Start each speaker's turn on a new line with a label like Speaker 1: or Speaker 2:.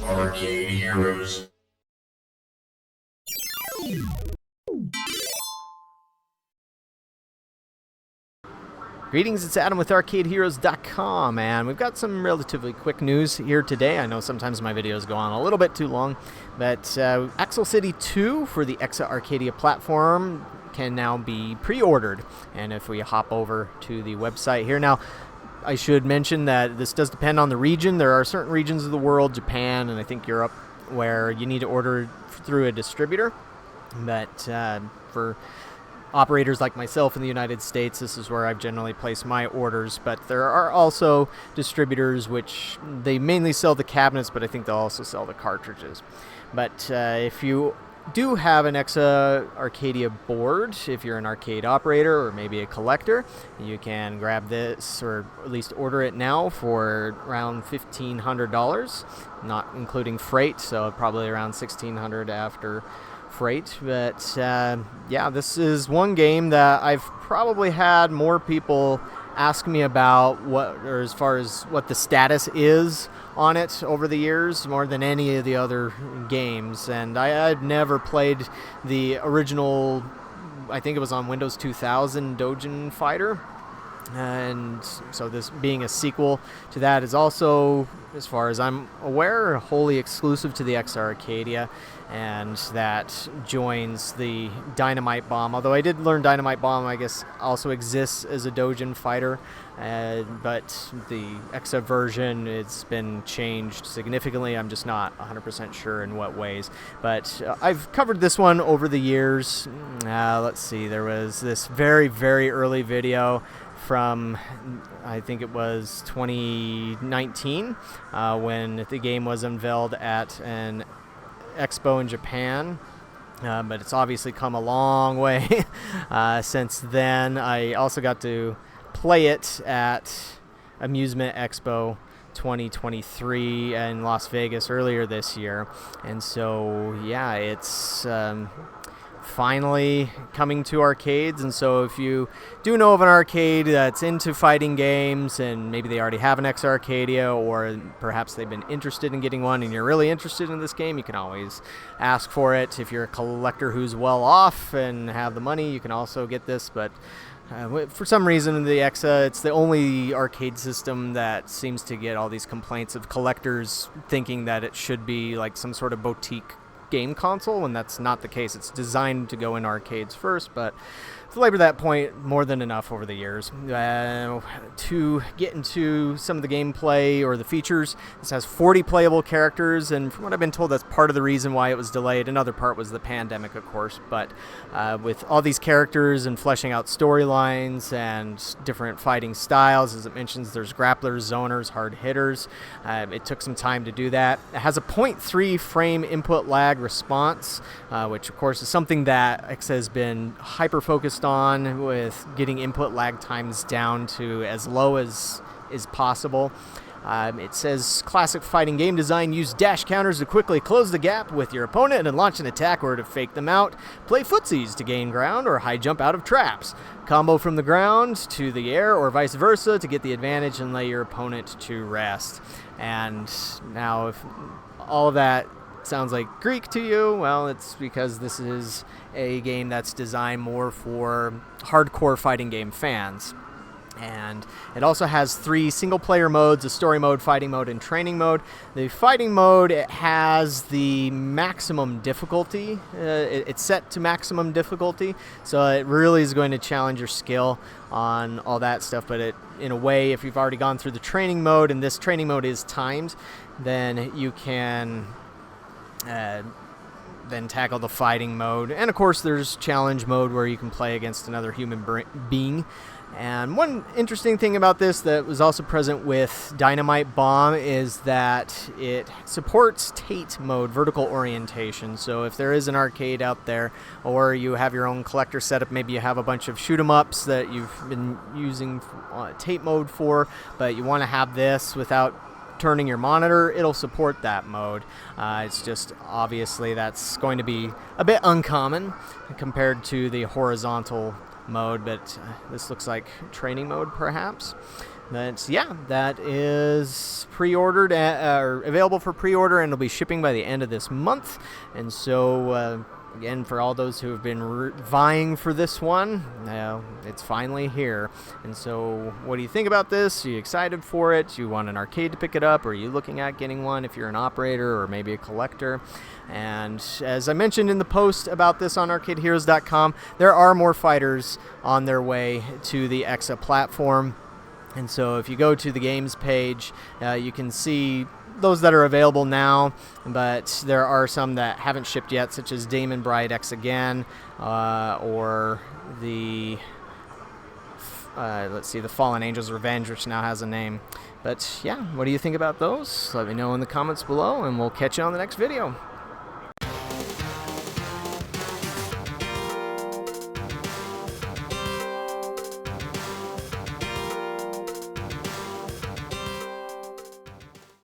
Speaker 1: Arcade Heroes.
Speaker 2: Greetings, it's Adam with ArcadeHeroes.com, and we've got some relatively quick news here today. I know sometimes my videos go on a little bit too long, but Axel City 2 for the Exa Arcadia platform can now be pre-ordered. And if we hop over to the website here now, I should mention that this does depend on the region. There are certain regions of the world, Japan and I think Europe, where you need to order through a distributor. But for operators like myself in the United States, this is where I've generally placed my orders. But there are also distributors which they mainly sell the cabinets, but I think they'll also sell the cartridges. But if you do have an Exa Arcadia board, if you're an arcade operator or maybe a collector, you can grab this, or at least order it now for around $1,500, not including freight, so probably around $1,600 after freight. But yeah, this is one game that I've probably had more people ask me about, or as far as what the status is on it over the years, more than any of the other games. And I'd never played the original, I think it was on Windows 2000, Dojin Fighter. And so this being a sequel to that is also, as far as I'm aware, wholly exclusive to the Exa Arcadia, and that joins the Dynamite Bomb. Although I did learn Dynamite Bomb, I guess, also exists as a Dojin fighter, but the Exa version, it's been changed significantly. I'm just not 100% sure in what ways. But I've covered this one over the years. Let's see, there was this very, very early video from, I think it was 2019, when the game was unveiled at an expo in Japan. But it's obviously come a long way since then. I also got to play it at Amusement Expo 2023 in Las Vegas earlier this year. And so, yeah, it's finally coming to arcades. And so if you do know of an arcade that's into fighting games, and maybe they already have an Exa Arcadia, or perhaps they've been interested in getting one and you're really interested in this game, you can always ask for it. If you're a collector who's well off and have the money, you can also get this. But for some reason, the Exa, it's the only arcade system that seems to get all these complaints of collectors thinking that it should be like some sort of boutique game console, when that's not the case. It's designed to go in arcades first, but to labor that point more than enough over the years. To get into some of the gameplay or the features, this has 40 playable characters, and from what I've been told, that's part of the reason why it was delayed. Another part was the pandemic, of course, but with all these characters and fleshing out storylines and different fighting styles, as it mentions, there's grapplers, zoners, hard hitters. It took some time to do that. It has a 0.3 frame input lag response, which of course is something that Exa has been hyper-focused on, with getting input lag times down to as low as is possible. It says, classic fighting game design, use dash counters to quickly close the gap with your opponent and launch an attack or to fake them out. Play footsies to gain ground or high jump out of traps. Combo from the ground to the air or vice versa to get the advantage and lay your opponent to rest. And now, if all of that sounds like Greek to you, well, it's because this is a game that's designed more for hardcore fighting game fans. And it also has 3 single-player modes: a story mode, fighting mode, and training mode. The fighting mode, it has the maximum difficulty. It's set to maximum difficulty, so it really is going to challenge your skill on all that stuff. But it, in a way, if you've already gone through the training mode, and this training mode is timed, then you can then tackle the fighting mode. And of course, there's challenge mode where you can play against another human being. And one interesting thing about this that was also present with Dynamite Bomb is that it supports Tate mode, vertical orientation. So if there is an arcade out there, or you have your own collector setup, maybe you have a bunch of shoot-'em-ups that you've been using Tate mode for, but you want to have this without turning your monitor, it'll support that mode. It's just obviously that's going to be a bit uncommon compared to the horizontal mode, but this looks like training mode perhaps. But yeah, that is pre-ordered, or available for pre-order, and it'll be shipping by the end of this month. And so, again, for all those who have been vying for this one, it's finally here. And so, what do you think about this? Are you excited for it? Do you want an arcade to pick it up? Or are you looking at getting one if you're an operator or maybe a collector? And as I mentioned in the post about this on ArcadeHeroes.com, there are more fighters on their way to the EXA platform. And so if you go to the games page, you can see those that are available now, but there are some that haven't shipped yet, such as Damon Bride X Again, or the let's see, the Fallen Angels Revenge, which now has a name. But yeah, what do you think about those? Let me know in the comments below, and we'll catch you on the next video.